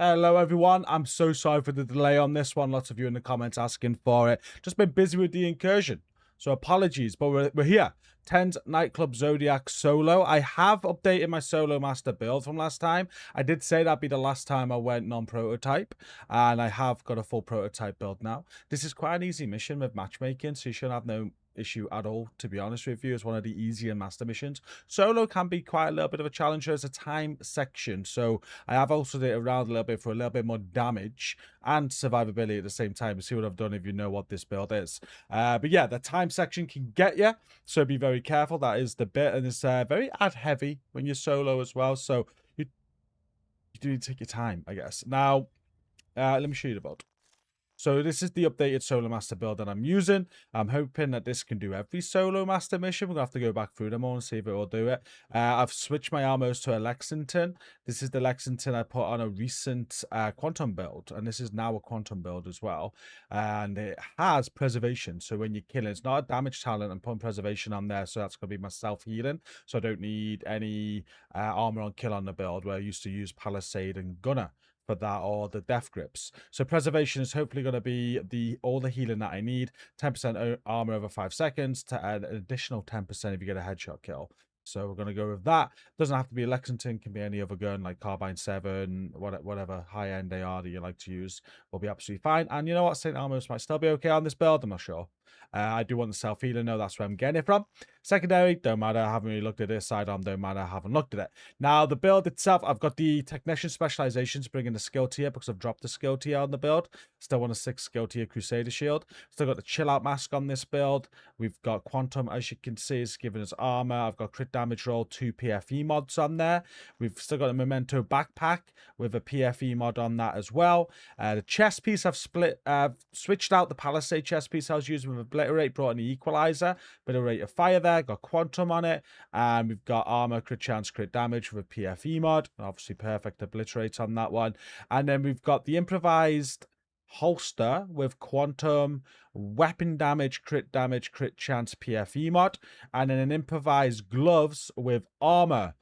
Hello everyone, I'm so sorry for the delay on this one. Lots of you in the comments asking for it. Just been busy with the incursion, so apologies, but we're here. Tens Nightclub Zodiac Solo. I have updated my Solo Master build from last time. I did say that'd be the last time I went non-prototype, and I have got a full prototype build now. This is quite an easy mission with matchmaking, so you should have no issue at all, to be honest with you. It's one of the easier master missions. Solo can be quite a little bit of a challenge. There's a time section, so I have altered it around a little bit for a little bit more damage and survivability at the same time. See what I've done if you know what this build is. But yeah, the time section can get you, so be very careful. That is the bit, and it's very ad heavy when you're solo as well, so you do need to take your time, I guess. Now, let me show you the build. So this is the updated Solo Master build that I'm using. I'm hoping that this can do every Solo Master mission. We're going to have to go back through them all and see if it will do it. I've switched my armors to a Lexington. This is the Lexington I put on a recent Quantum build. And this is now a Quantum build as well. And it has preservation. So when you're killing, it's not a damage talent. I'm putting preservation on there. So that's going to be my self-healing. So I don't need any armor on kill on the build where I used to use Palisade and Gunner for that, or the death grips. So preservation is hopefully going to be all the healing that I need. 10% armor over 5 seconds to add an additional 10% if you get a headshot kill. So we're going to go with that. Doesn't have to be a Lexington, can be any other gun like Carbine 7, whatever high-end AR that you like to use will be absolutely fine. And you know what, St. Armors might still be okay on this build, I'm not sure. I do want the self-healing, though, that's where I'm getting it from. Secondary, don't matter, I haven't really looked at this. Sidearm, don't matter, I haven't looked at it. Now, the build itself, I've got the Technician Specializations bringing the skill tier because I've dropped the skill tier on the build. Still want a 6 skill tier Crusader Shield. Still got the Chill Out Mask on this build. We've got Quantum, as you can see, is giving us armor. I've got Crit Damage Roll, 2 PFE mods on there. We've still got a Memento Backpack with a PFE mod on that as well. The chest piece, I've switched out the Palisade chest piece I was using with Obliterate, brought in the Equalizer, bit of rate of fire there, got Quantum on it, and we've got armor, crit chance, crit damage with a PFE mod, obviously perfect Obliterate on that one. And then we've got the improvised holster with Quantum, weapon damage, crit chance, PFE mod, and then an improvised gloves with armor,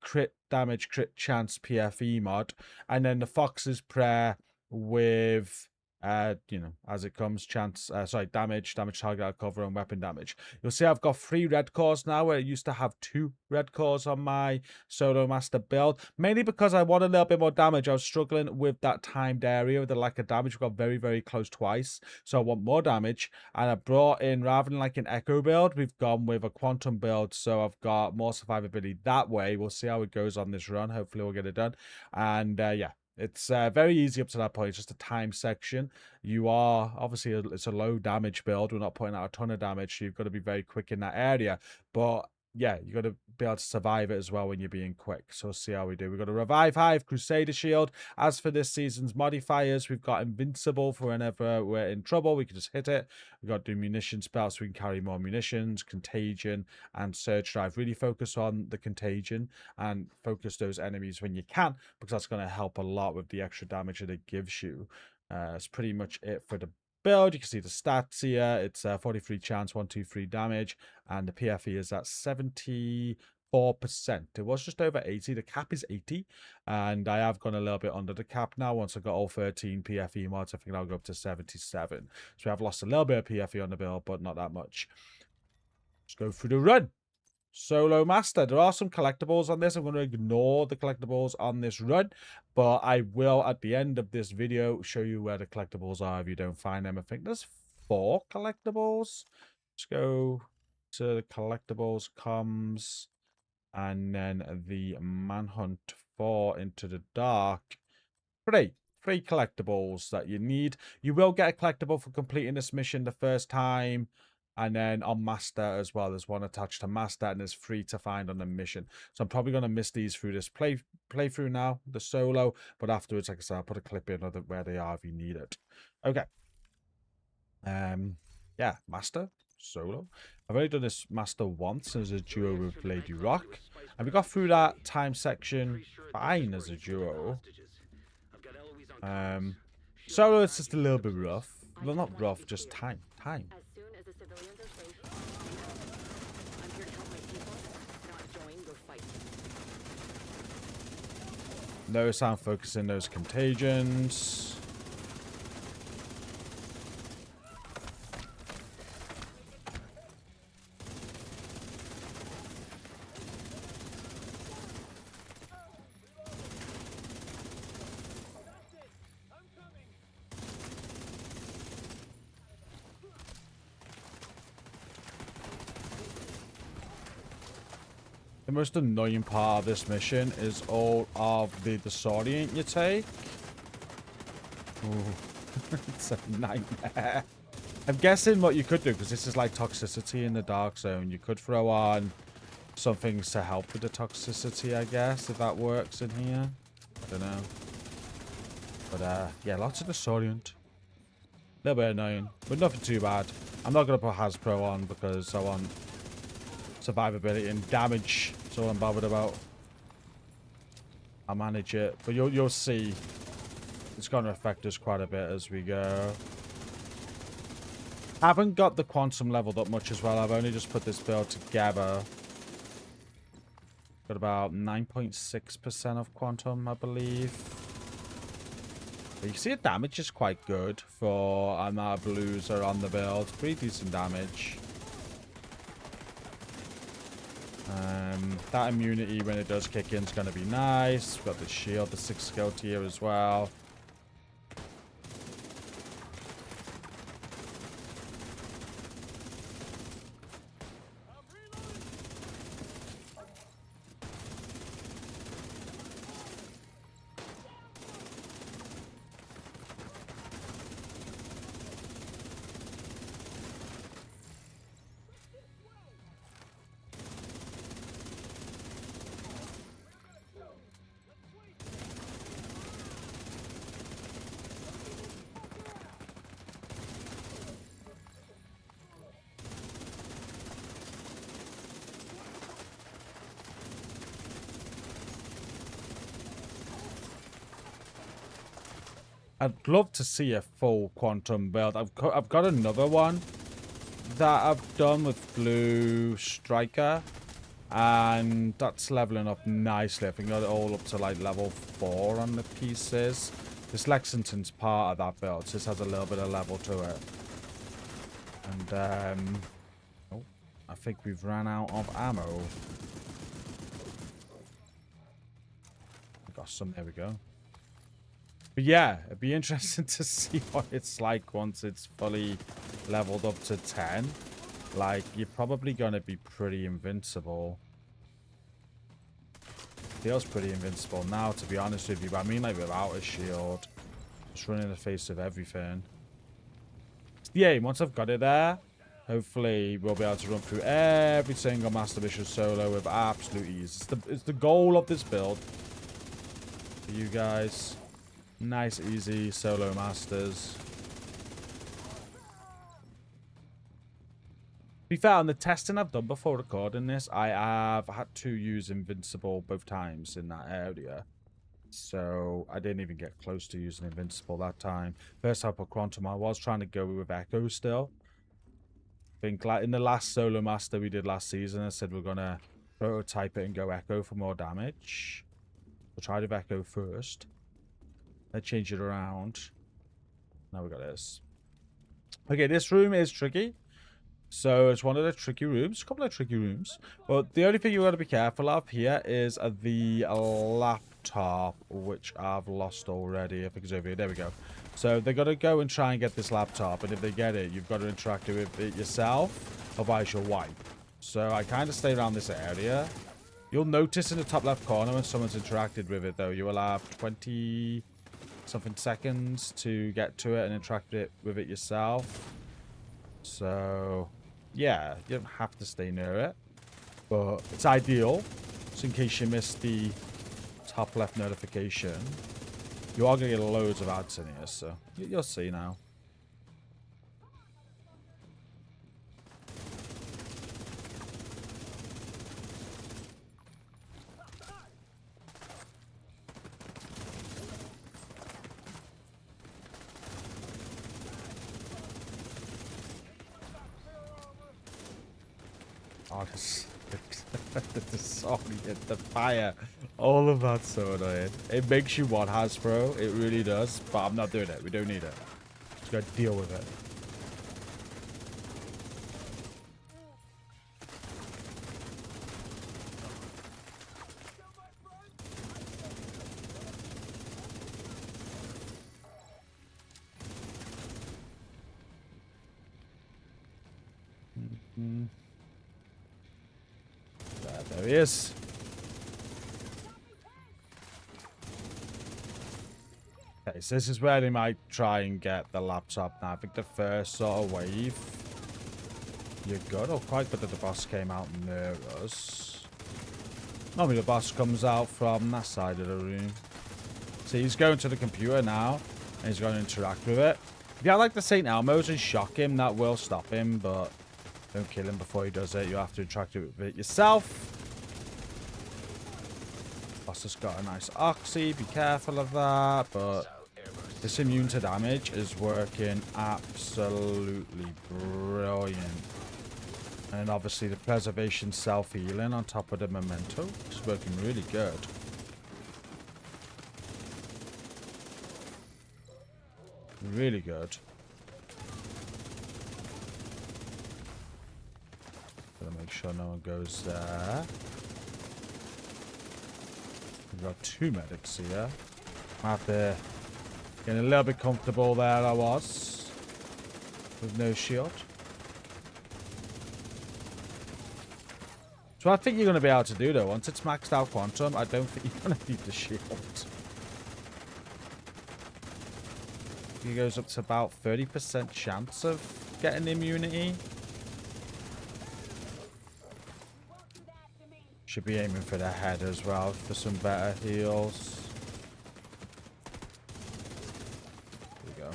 crit damage, crit chance, PFE mod, and then the Fox's Prayer with as it comes, damage target out cover, and weapon damage. You'll see I've got 3 red cores now, where I used to have 2 red cores on my Solo Master build, mainly because I want a little bit more damage. I was struggling with that timed area with the lack of damage. We got very, very close twice, so I want more damage, and I brought in, rather than like an Echo build, we've gone with a Quantum build, so I've got more survivability that way. We'll see how it goes on this run. Hopefully we'll get it done. And yeah, it's very easy up to that point. It's just a time section. You are obviously it's a low damage build. We're not putting out a ton of damage, so you've got to be very quick in that area. But yeah, you got to be able to survive it as well when you're being quick. So we'll see how we do. We've got a Revive Hive, Crusader Shield. As for this season's modifiers, we've got Invincible for whenever we're in trouble. We can just hit it. We've got do munition spells so we can carry more munitions, Contagion, and Surge Drive. Really focus on the Contagion and focus those enemies when you can, because that's going to help a lot with the extra damage that it gives you. That's pretty much it for the build. You can see the stats here. It's 43 chance, 123 damage, and the PFE is at 74%. It was just over 80. The cap is 80, and I have gone a little bit under the cap now. Once I got all 13 PFE mods, I think I'll go up to 77. So we have lost a little bit of PFE on the build, but not that much. Let's go through the run. Solo Master. There are some collectibles on this. I'm going to ignore the collectibles on this run, but I will, at the end of this video, show you where the collectibles are if you don't find them. I think there's 4 collectibles. Let's go to the collectibles, comms, and then the Manhunt 4 Into the Dark. 3 collectibles that you need. You will get a collectible for completing this mission the first time. And then on Master as well, there's one attached to Master, and there's 3 to find on the mission. So I'm probably going to miss these through this playthrough now, the solo. But afterwards, like I said, I'll put a clip in of where they are if you need it. Okay. Yeah, Master, solo. I've only done this Master once as a duo with Lady Rock. And we got through that time section fine as a duo. Solo, it's just a little bit rough. Well, not rough, just time. Notice I'm focusing those contagions. The most annoying part of this mission is all of the disorient you take. Ooh. It's a nightmare. I'm guessing what you could do, because this is like toxicity in the dark zone, you could throw on some things to help with the toxicity, I guess, if that works in here. I don't know. But yeah, lots of disorient. A little bit annoying, but nothing too bad. I'm not going to put Hasbro on because I want survivability and damage. That's all I'm bothered about. I'll manage it, but you'll see it's going to affect us quite a bit as we go. Haven't got the quantum leveled up much as well. I've only just put this build together. Got about 9.6% of quantum, I believe. But you see the damage is quite good for amount of blues are on the build. Pretty decent damage. That immunity when it does kick in is going to be nice. We've got the shield, the 6 skill tier as well. I'd love to see a full quantum build. I've got another one that I've done with Blue Striker, and that's leveling up nicely. I think I got it all up to like level 4 on the pieces. This Lexington's part of that build. This has a little bit of level to it. And oh, I think we've ran out of ammo. I got some. There we go. But yeah, it'd be interesting to see what it's like once it's fully leveled up to 10. Like, you're probably going to be pretty invincible. Feels pretty invincible now, to be honest with you. But I mean, like, without a shield. Just running in the face of everything. Yeah, once I've got it there, hopefully we'll be able to run through every single Master Mission solo with absolute ease. It's the goal of this build. For you guys. Nice, easy solo masters. To be fair, on the testing I've done before recording this, I have had to use Invincible both times in that area. So I didn't even get close to using Invincible that time. First time I put Quantum, I was trying to go with Echo still. I think like in the last solo master we did last season, I said we're going to prototype it and go Echo for more damage. We'll try with Echo first. Let's change it around. Now we got this. Okay, this room is tricky. So it's one of the tricky rooms. A couple of tricky rooms. But the only thing you got to be careful of here is the laptop, which I've lost already. I think it's over here. There we go. So they got to go and try and get this laptop. And if they get it, you've got to interact with it yourself. Otherwise, you'll wipe. So I kind of stay around this area. You'll notice in the top left corner when someone's interacted with it, though, you will have 20... something seconds to get to it and interact with it yourself. So yeah, you don't have to stay near it, but it's ideal. So in case you missed the top left notification, you are going to get loads of ads in here, so you'll see now. Oh, The song, the fire, all of that's so annoying. It makes you want Hasbro, it really does, but I'm not doing it. We don't need it. Just gotta deal with it. There he is. Okay, so this is where they might try and get the laptop now. I think the first sort of wave, you're good. Or quite good that the boss came out near us. Normally the boss comes out from that side of the room. See, he's going to the computer now, and he's going to interact with it. If you like the St. Elmo's and shock him, that will stop him, but don't kill him before he does it. You have to interact with it yourself. Boss has got a nice oxy. Be careful of that, but this immune to damage is working absolutely brilliant. And obviously the preservation self-healing on top of the memento is working really good. Really good. Gotta make sure no one goes there. We've got 2 medics here. I have to get a little bit comfortable there. I was with no shield. So I think you're going to be able to do though. Once it's maxed out quantum, I don't think you're going to need the shield. He goes up to about 30% chance of getting immunity. Should be aiming for the head as well for some better heals. There we go.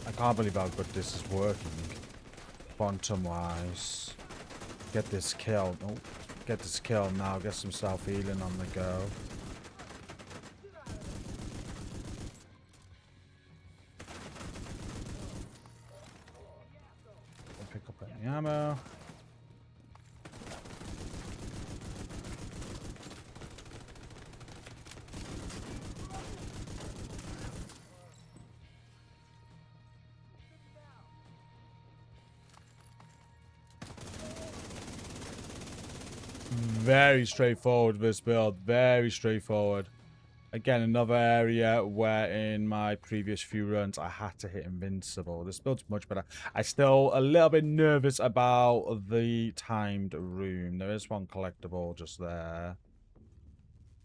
I can't believe how good this is working. Quantum wise. Get this kill. Oh, get this kill now. Get some self-healing on the go. Pick up any ammo. Very straightforward, this build. Very straightforward. Again, another area where in my previous few runs I had to hit invincible. This build's much better. I'm still a little bit nervous about the timed room. There is one collectible just there.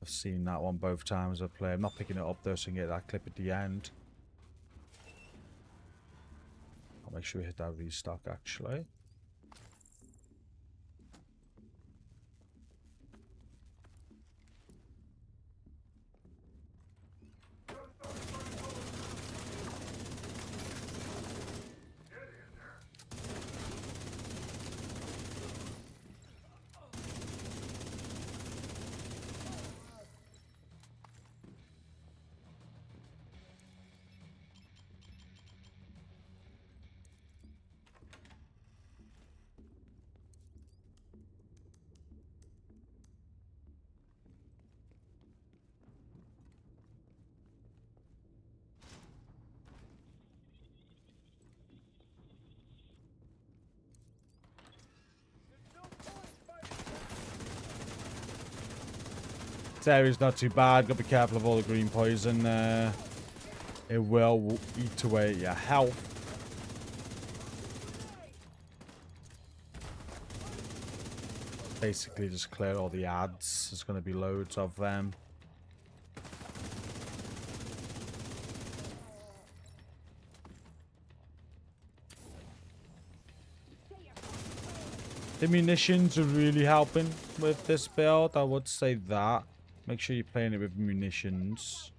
I've seen that one both times I play. I'm not picking it up though, so I can get that clip at the end. I'll make sure we hit that restock actually. This area's not too bad. Gotta be careful of all the green poison there. It will eat away at your health. Basically just clear all the ads. There's gonna be loads of them. The munitions are really helping with this build. I would say that. Make sure you're playing it with munitions.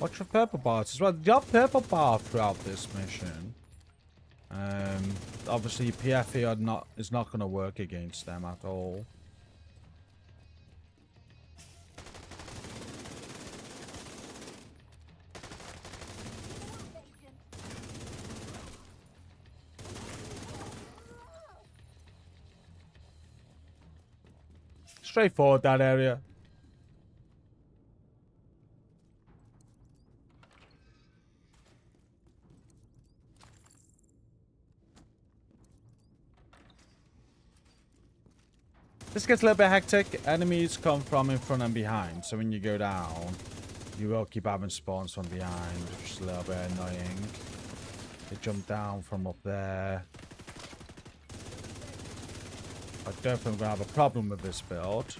Watch for purple bars as well. You have purple bar throughout this mission. Obviously PFE is not going to work against them at all. Straightforward, that area. This gets a little bit hectic. Enemies come from in front and behind. So when you go down, you will keep having spawns from behind, which is a little bit annoying. They jump down from up there. I don't think I'm going to have a problem with this build.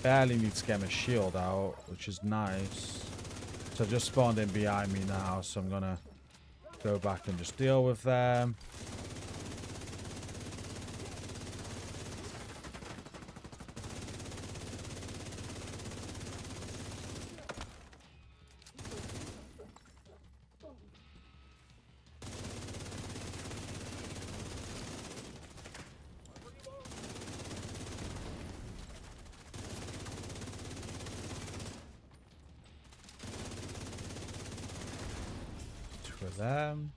Barely need to get my shield out, which is nice. So I've just spawned in behind me now, so I'm going to go back and just deal with them. Them.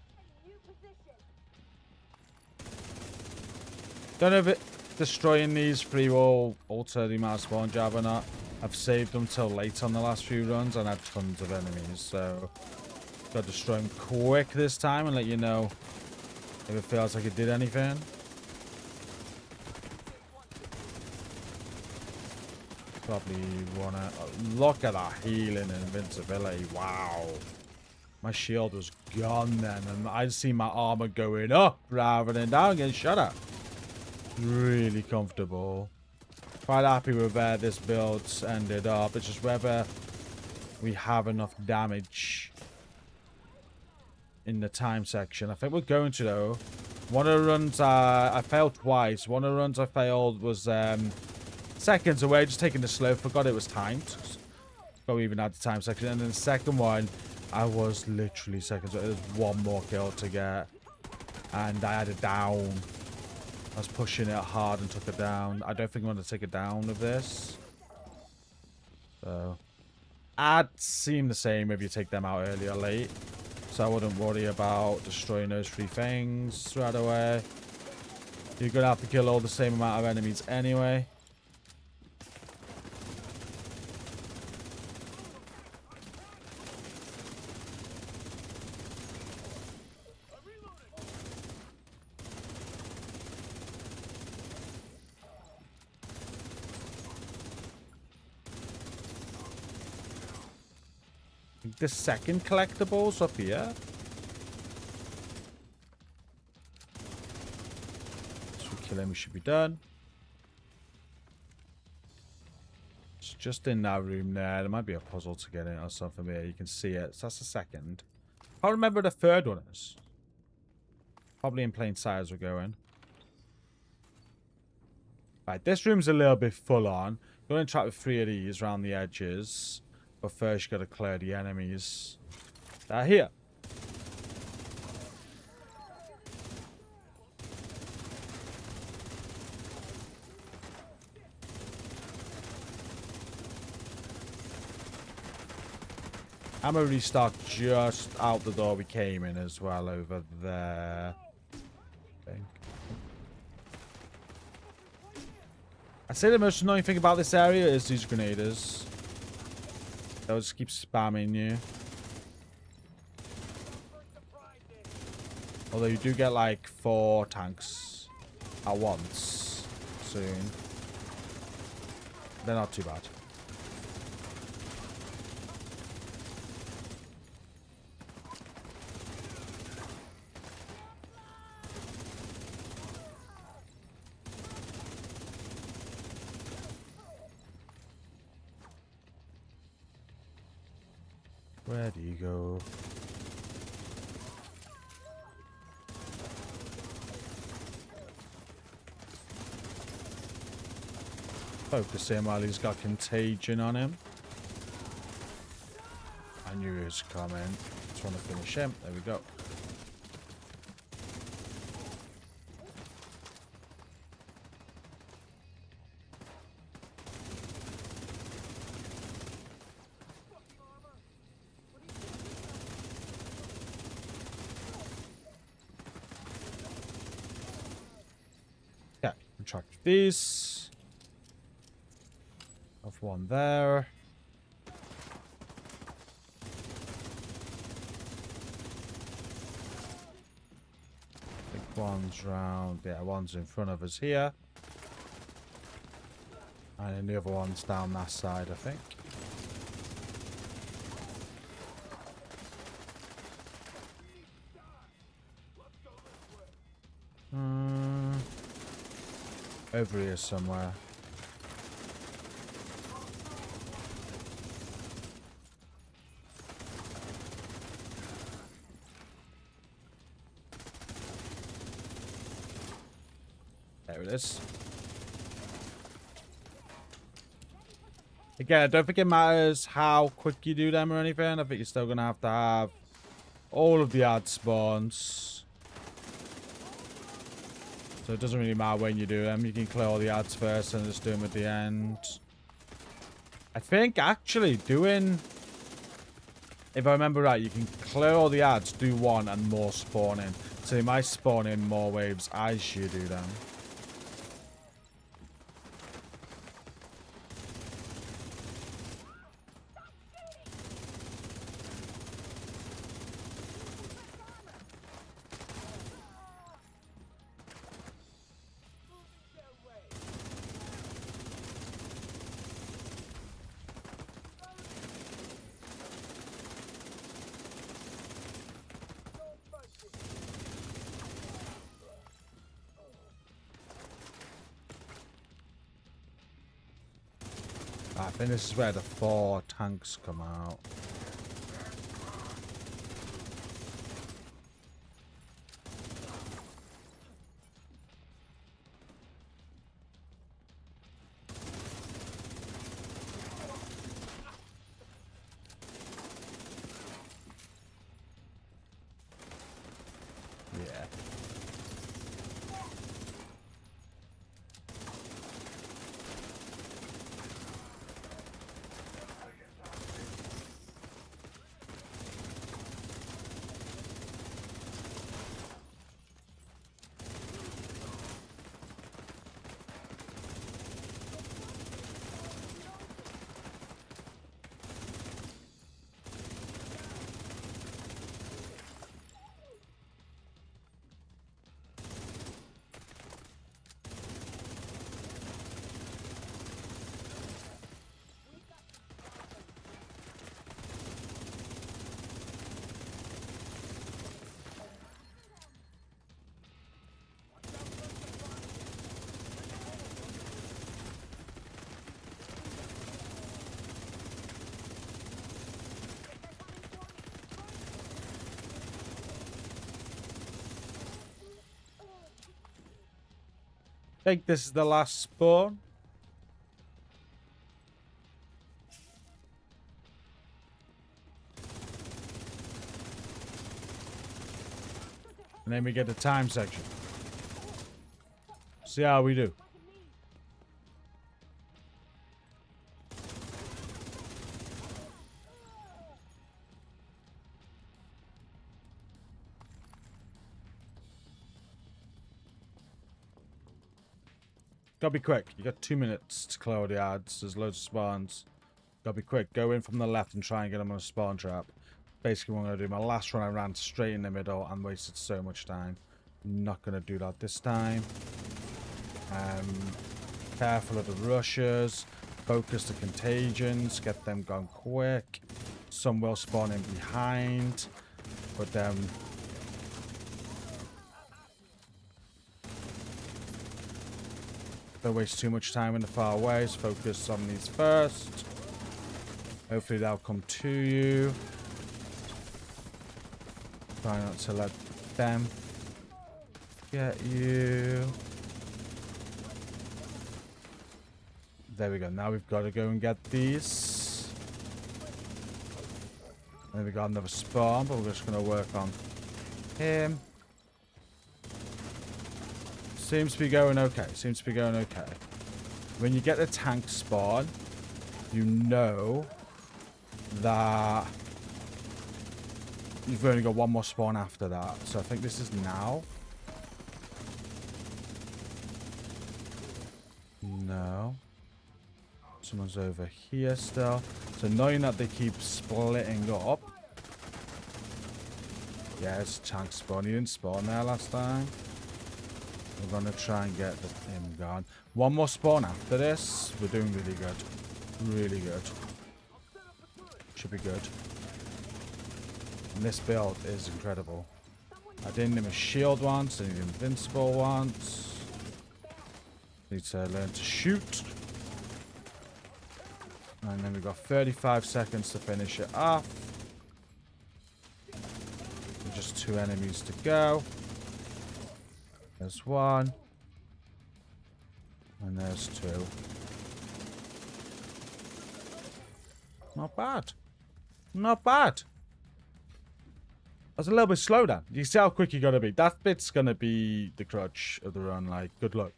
Don't know if destroying these three will alter the amount of spawn jab or not. I've saved them till late on the last few runs and had tons of enemies, so got to destroy them quick this time and let you know if it feels like it did anything. Probably wanna look at that healing and invincibility. Wow. My shield was gone then, and I see my armor going up rather than down, getting shot at. Really comfortable. Quite happy with where this build's ended up. It's just whether we have enough damage in the time section. I think we're going to, though. One of the runs I failed twice. One of the runs I failed was seconds away, just taking the slow. Forgot it was timed. But we even had the time section. And then the second one, I was literally seconds away. There's one more kill to get. And I had it down. I was pushing it hard and took it down. I don't think I'm going to take it down with this. So, I'd seem the same if you take them out early or late. So I wouldn't worry about destroying those three things right away. You're going to have to kill all the same amount of enemies anyway. think the second collectible's up here. So we kill him, we should be done. It's just in that room there. There might be a puzzle to get in or something here. You can see it. So that's the second. I can't remember what the third one is. Probably in plain sight as we're going. Right, this room's a little bit full on. You're going to interact with 3 of these around the edges. But first, you got to clear the enemies that are here. I'm going to restart just out the door we came in as well over there. I think. I'd say the most annoying thing about this area is these grenaders. They'll just keep spamming you. Although you do get like 4 tanks at once soon. They're not too bad. Where do you go? Focus him while he's got contagion on him. I knew he was coming. Just want to finish him. There we go. Yeah, retract these. Have one there. I think one's round. Yeah, one's in front of us here. And then the other one's down that side, I think. Over here somewhere. There it is. Again, I don't think it matters how quick you do them or anything. I think you're still going to have all of the ad spawns. So it doesn't really matter when you do them. You can clear all the ads first and just do them at the end. I think actually doing... If I remember right, you can clear all the ads, do one, and more spawn in. So you might spawn in more waves as you do them. I think this is where the 4 tanks come out. Yeah. I think this is the last spawn. And then we get the time section. See how we do. Gotta be quick. You got 2 minutes to clear the ads. There's loads of spawns. Gotta be quick. Go in from the left and try and get them on a spawn trap. Basically what I'm gonna do. My last run I ran straight in the middle and wasted so much time. Not gonna do that this time. Careful of the rushes. Focus the contagions. Get them gone quick. Some will spawn in behind. But don't waste too much time in the far ways. Focus on these first. Hopefully they'll come to you. Try not to let them get you. There we go. Now we've got to go and get these. And then we got another spawn, but we're just going to work on him. Seems to be going okay. Seems to be going okay. When you get the tank spawn, you know that you've only got one more spawn after that. So I think this is now. No. Someone's over here still. So knowing that they keep splitting up. Yeah, it's a tank spawn. He didn't spawn there last time. We're going to try and get him gone. One more spawn after this. We're doing really good. Really good. Should be good. And this build is incredible. I didn't need a shield once. I need invincible once. Need to learn to shoot. And then we've got 35 seconds to finish it off. Just 2 enemies to go. There's 1. And there's 2. Not bad. Not bad. I was a little bit slow down. You see how quick you gotta be. That bit's gonna be the crutch of the run. Like, good luck.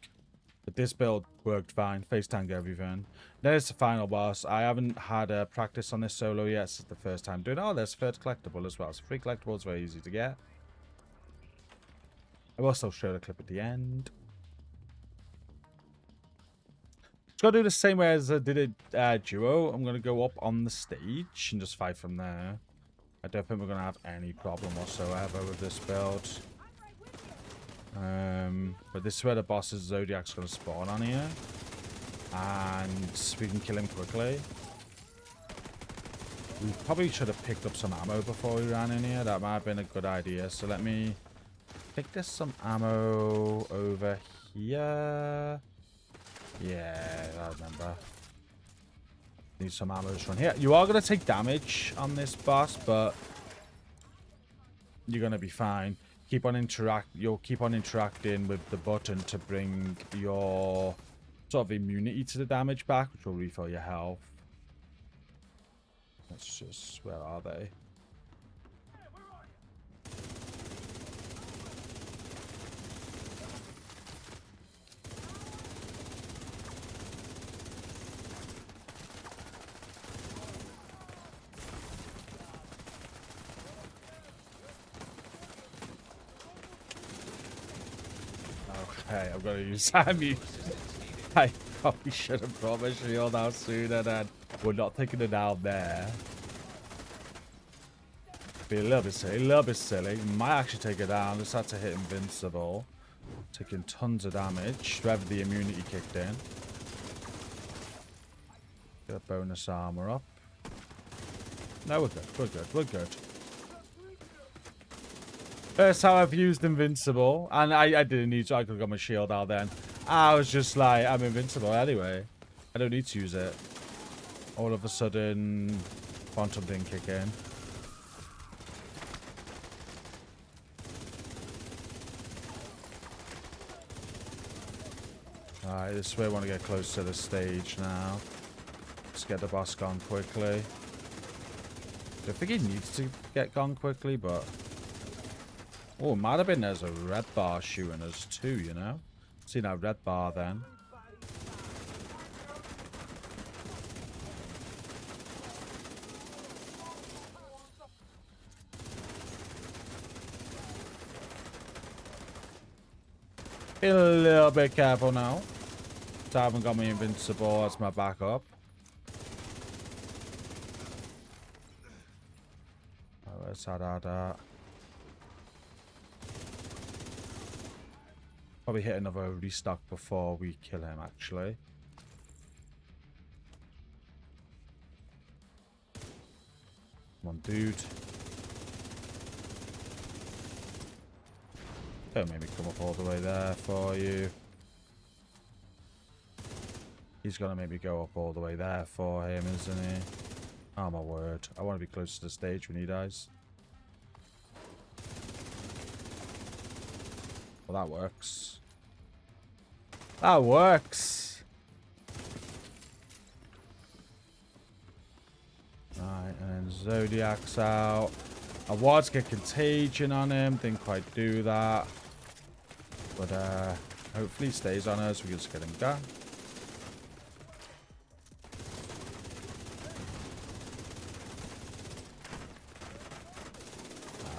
But this build worked fine. Face tank everything. There's the final boss. I haven't had a practice on this solo yet. This is the first time doing it. Oh, there's first collectible as well. So free collectible is very easy to get. I will also show the clip at the end. Just gotta do the same way as I did it duo. I'm gonna go up on the stage and just fight from there. I don't think we're gonna have any problem whatsoever with this build. But this is where the boss's Zodiac's gonna spawn on here. And we can kill him quickly. We probably should have picked up some ammo before we ran in here. That might have been a good idea. So let me pick this some ammo over here. Yeah, I remember. Need some ammo from here. You are going to take damage on this boss, but you're going to be fine. You'll keep on interacting with the button to bring your sort of immunity to the damage back, which will refill your health. Let's just... where are they? Okay, I've got to use ammo. I probably should have brought my shield out sooner then. We're not taking it out there. Be a little bit silly, a little bit silly. Might actually take it down. Just had to hit invincible. Taking tons of damage. Wherever the immunity kicked in. Get a bonus armor up. No, we're good. We're good. We're good. First time I've used invincible. And I didn't need to. I could have got my shield out then. I was just like, I'm invincible anyway. I don't need to use it. All of a sudden, Quantum didn't kick in. Alright, this way I want to get close to the stage now. Let's get the boss gone quickly. Don't think he needs to get gone quickly, but... Oh, it might have been there's a red bar shooting us too, you know? See that red bar then. Be a little bit careful now. So I haven't got my invincible as my backup. Oh, where's that at? Probably hit another restock before we kill him, actually. Come on, dude. Don't make me come up all the way there for you. He's gonna make me go up all the way there for him, isn't he? Oh my word. I want to be close to the stage when he dies. Well, that works. That works. Right, and then Zodiac's out. I was get contagion on him. Didn't quite do that. But hopefully he stays on us. We can just get him done.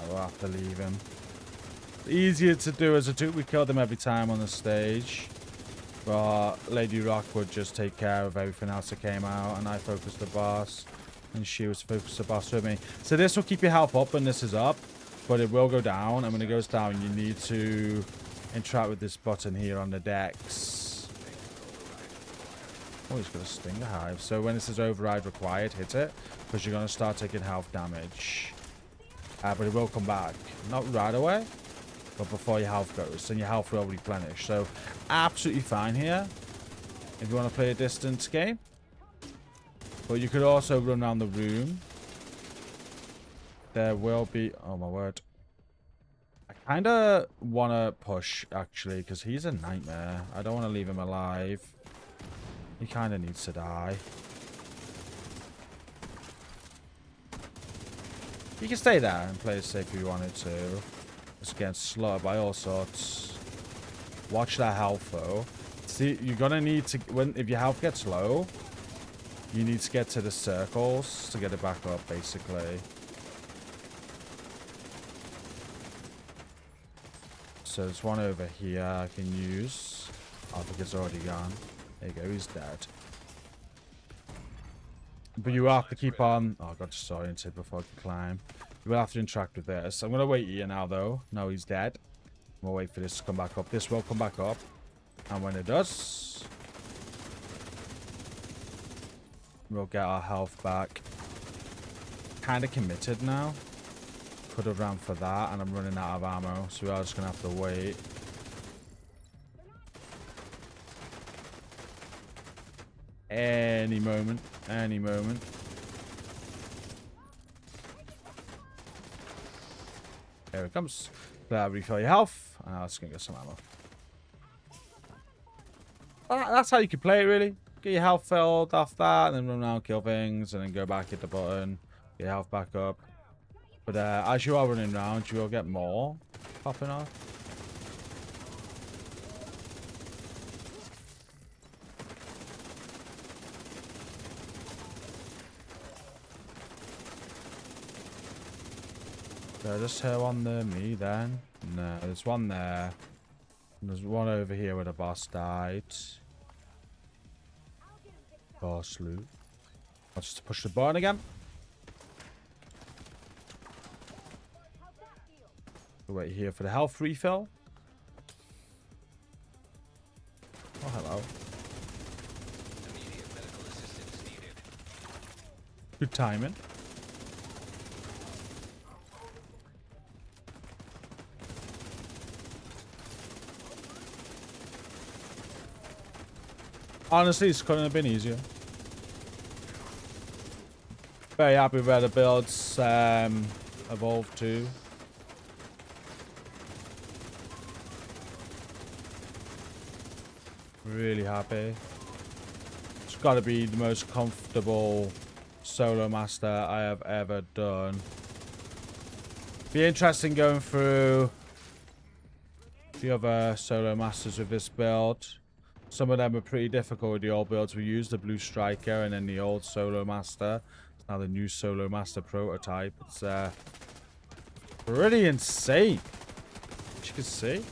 We'll have to leave him. Easier to do as a two. We killed him every time on the stage. But Lady Rock would just take care of everything else that came out. And I focused the boss. And she was focused the boss with me. So this will keep your health up when this is up. But it will go down. And when it goes down, you need to interact with this button here on the decks. Oh, he's got a stinger hive. So when it says override required, hit it. Because you're going to start taking health damage. But it will come back. Not right away. But before your health goes. And your health will replenish. So absolutely fine here. If you want to play a distance game. But you could also run around the room. There will be... Oh, my word. I kind of want to push, actually, because he's a nightmare. I don't want to leave him alive. He kind of needs to die. You can stay there and play it safe if you wanted to. Just getting slaughtered by all sorts. Watch that health, though. See, you're going to need to... If your health gets low... You need to get to the circles to get it back up, basically. So there's one over here I can use. I think it's already gone. There you go, he's dead. But you have to keep on... Oh, I got disoriented before I could climb. You will have to interact with this. I'm going to wait here now, though. No, he's dead. We'll wait for this to come back up. This will come back up. And when it does... We'll get our health back. Kind of committed now. Could have ran for that, and I'm running out of ammo, so we are just going to have to wait. Any moment. Any moment. Here it comes. Refill your health. And let's go get some ammo. That's how you can play it, really. Get your health filled off that, and then run around, kill things, and then go back, hit the button, get your health back up. But as you are running around, you will get more popping off. So just hit one near me then. No, there's one there. And there's one over here where the boss died. Boss loot. I'll just push the button again. We'll wait here for the health refill. Oh, hello. Immediate medical assistance needed. Good timing. Honestly, this couldn't have been easier. Very happy with where the builds evolved to. Really happy. It's got to be the most comfortable solo master I have ever done. Be interesting going through the other solo masters with this build. Some of them are pretty difficult with the old builds we used, the blue striker and then the old solo master. It's now the new solo master prototype. It's pretty insane, as you can see.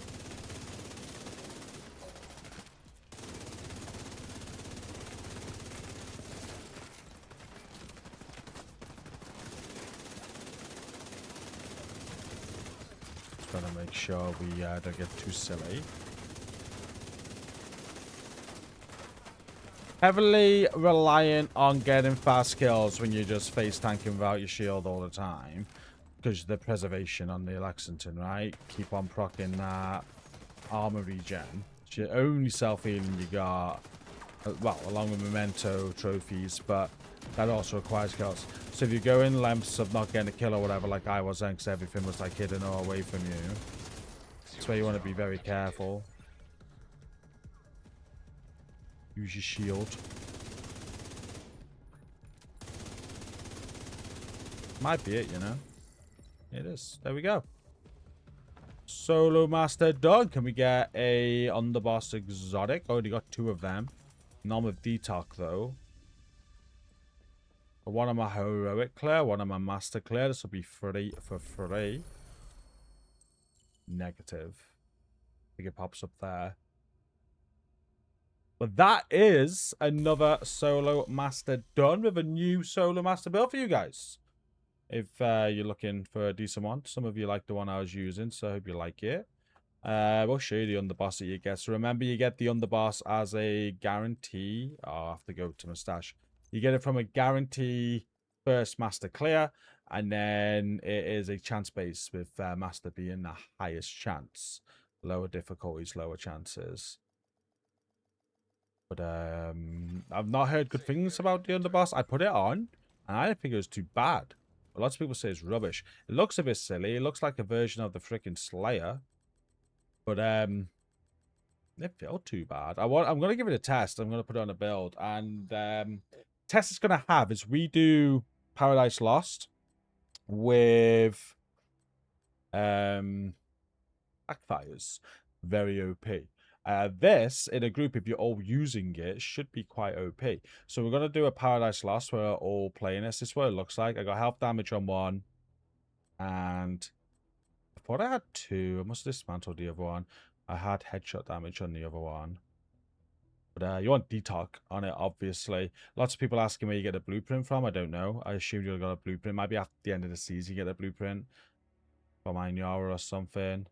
Just gotta make sure we don't get too silly. Heavily reliant on getting fast kills when you're just face tanking without your shield all the time. Because the preservation on the Lexington, right? Keep on proccing that armor regen. It's your only self-healing you got. Well, along with memento trophies, but that also requires kills. So if you go in lengths of not getting a kill or whatever, like I was then, because everything was like hidden or away from you, that's where you want to be very careful. Use your shield. Might be it, you know. It is. There we go. Solo Master done. Can we get a underboss exotic? Already got 2 of them. None with Detox though. One of my heroic clear, one of my master clear. This will be free for free. Negative. I think it pops up there. But that is another solo master done with a new solo master build for you guys. If you're looking for a decent one. Some of you like the one I was using, so I hope you like it. We'll show you the underboss that you get. So remember, you get the underboss as a guarantee. Oh, I have to go to Mustache. You get it from a guarantee first master clear, and then it is a chance base with master being the highest chance. Lower difficulties, lower chances. But I've not heard good things about the underboss. I put it on, and I didn't think it was too bad. But lots of people say it's rubbish. It looks a bit silly. It looks like a version of the freaking Slayer. But it felt too bad. I'm gonna give it a test. I'm gonna put it on a build, and test it's gonna have is we do Paradise Lost with backfires, very OP. This in a group, if you're all using it, should be quite OP. So we're gonna do a Paradise Lost where we're all playing this. This is what it looks like. I got health damage on one, and I thought I had 2. I must have dismantled the other one. I had headshot damage on the other one. But you want Detox on it, obviously. Lots of people asking where you get a blueprint from. I don't know. I assume you got a blueprint. Maybe after the end of the season you get a blueprint from Inyara or something.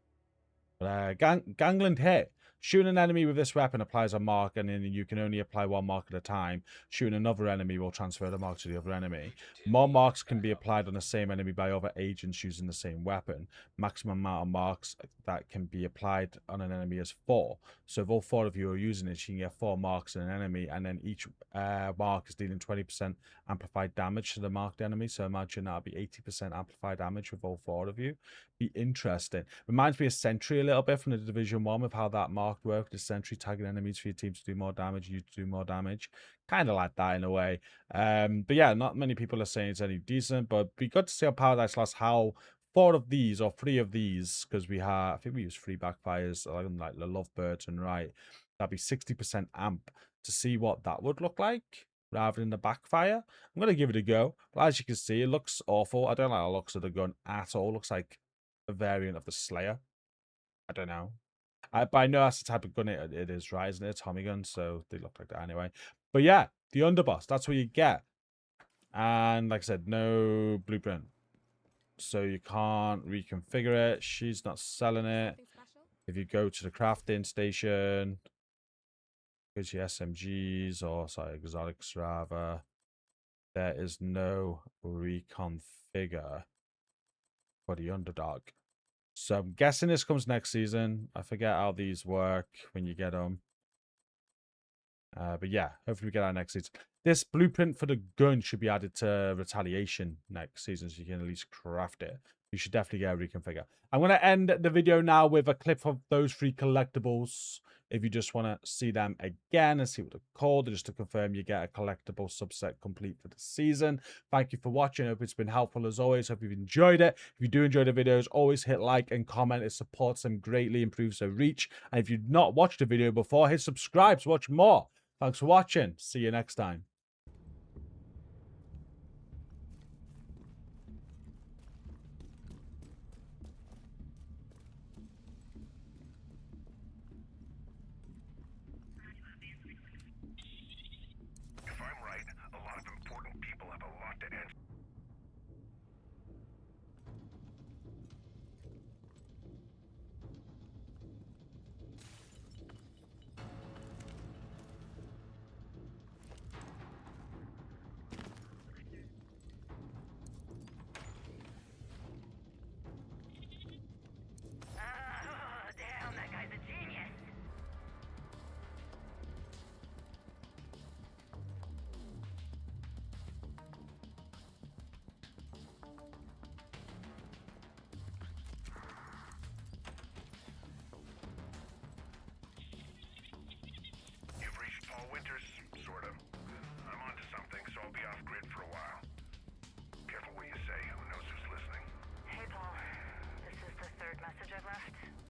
But Gangland hit. Shooting an enemy with this weapon applies a mark, and then you can only apply 1 mark at a time. Shooting another enemy will transfer the mark to the other enemy. More marks can be applied on the same enemy by other agents using the same weapon. Maximum amount of marks that can be applied on an enemy is 4. So if all 4 of you are using it, you can get 4 marks on an enemy, and then each mark is dealing 20% amplified damage to the marked enemy. So imagine that'll be 80% amplified damage with all 4 of you. Be interesting. Reminds me of Sentry a little bit from the Division 1 with how that mark worked. The Sentry tagging enemies for your team to do more damage, you to do more damage. Kind of like that in a way. But yeah, not many people are saying it's any decent, but be good to see on Paradise Lost how 4 of these or 3 of these, because we have, I think we use 3 backfires, like the Lovebirds and right. That'd be 60% amp to see what that would look like rather than the backfire. I'm going to give it a go. But as you can see, it looks awful. I don't like the looks of the gun at all. It looks like a variant of the Slayer. I don't know. But I know that's the type of gun it is, right? Isn't it? A Tommy gun, so they look like that anyway. But yeah, the underboss, that's what you get. And like I said, no blueprint. So you can't reconfigure it. She's not selling it. If you go to the crafting station, go to your SMGs, or sorry, exotics rather, there is no reconfigure for the underdog. So I'm guessing this comes next season. I forget how these work when you get them. But yeah, hopefully we get our next season. This blueprint for the gun should be added to Retaliation next season, so you can at least craft it. You should definitely get a reconfigure. I'm going to end the video now with a clip of those 3 collectibles. If you just want to see them again and see what they're called, and just to confirm you get a collectible subset complete for the season. Thank you for watching. I hope it's been helpful as always. Hope you've enjoyed it. If you do enjoy the videos, always hit like and comment. It supports them greatly, improves their reach. And if you've not watched a video before, hit subscribe to watch more. Thanks for watching. See you next time. Hey, Paul. This is the third message I've left.